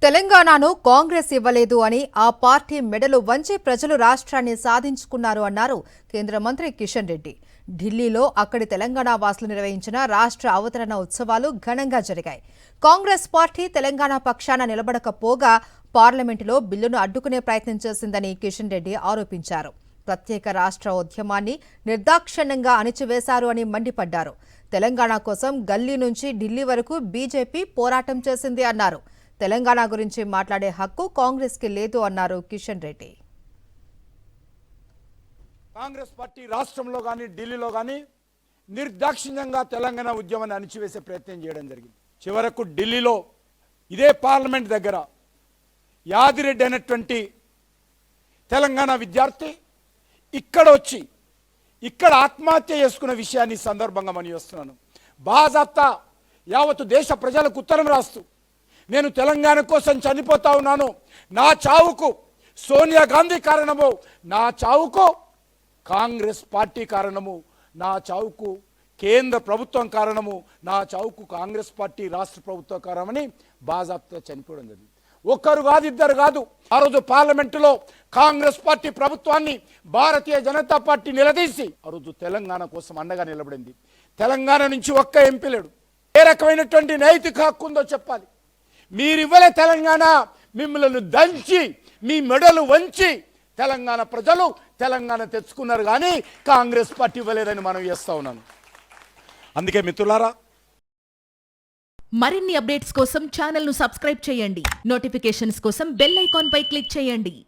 తెలంగాణను కాంగ్రెస్ ఇవ్వలేదు అని ఆ పార్టీ మెడలు వంచి ప్రజలు రాష్ట్రాన్ని సాధించుకున్నారు అన్నారు కేంద్ర మంత్రి కిషన్ రెడ్డి. ఢిల్లీలో అక్కడి తెలంగాణ వాసులు నిర్వహించిన రాష్ట్ర అవతరణ ఉత్సవాలు ఘనంగా జరిగాయి. కాంగ్రెస్ పార్టీ తెలంగాణ పక్షాన నిలబడకపోగా పార్లమెంటులో బిల్లును అడ్డుకునే ప్రయత్నం చేసిందని కిషన్ రెడ్డి ఆరోపించారు. ప్రత్యేక రాష్ట్ర ఉద్యమాన్ని నిర్దాక్షిణ్యంగా అణిచివేశారు అని మండిపడ్డారు. తెలంగాణ కోసం గల్లీ నుంచి ఢిల్లీ వరకు బీజేపీ పోరాటం చేసింది అన్నారు. తెలంగాణ గురించి మాట్లాడే హక్కు కాంగ్రెస్ కి లేదు అన్నారు కిషన్ రెడ్డి. కాంగ్రెస్ పార్టీ రాష్ట్రంలో కానీ ఢిల్లీలో కానీ నిర్దాక్షిణ్యంగా తెలంగాణ ఉద్యమాన్ని అణిచివేసే ప్రయత్నం చేయడం జరిగింది. చివరకు ఢిల్లీలో ఇదే పార్లమెంట్ దగ్గర యాదిరెడ్డి అనేటువంటి తెలంగాణ విద్యార్థి ఇక్కడ ఆత్మహత్య చేసుకున్న విషయాన్ని సందర్భంగా మని వస్తున్నాను. బాజాప్తా యావత్తు దేశ ప్రజలకు ఉత్తరం రాస్తూ నేను తెలంగాణ కోసం చనిపోతా ఉన్నాను, నా చావుకు సోనియా గాంధీ కారణము, నా చావుకు కాంగ్రెస్ పార్టీ కారణము, నా చావుకు కేంద్ర ప్రభుత్వం కారణము, నా చావుకు కాంగ్రెస్ పార్టీ రాష్ట్ర ప్రభుత్వం కారణమని బాజాప్తా చనిపోవడం జరిగింది. ఒక్కరు కాదు, ఇద్దరు కాదు. ఆ రోజు పార్లమెంటులో కాంగ్రెస్ పార్టీ ప్రభుత్వాన్ని భారతీయ జనతా పార్టీ నిలదీసి ఆ రోజు తెలంగాణ కోసం అండగా నిలబడింది. తెలంగాణ నుంచి ఒక్క ఎంపీ లేడు. ఏ రకమైనటువంటి నైతిక హక్కు ఉందో చెప్పాలి. మీరివ్వలే తెలంగాణ, మిమ్మల్ని దంచి మీ మెడలు వంచి తెలంగాణ ప్రజలు తెలంగాణ తెచ్చుకున్నారు, కానీ కాంగ్రెస్ పార్టీ ఇవ్వలేదని మనం చేస్తా ఉన్నాను. అందుకే మిత్రులారా, మరిన్ని అప్డేట్స్ కోసం ఛానల్ ను సబ్స్క్రైబ్ చేయండి. నోటిఫికేషన్స్ కోసం బెల్ ఐకాన్ పై క్లిక్ చేయండి.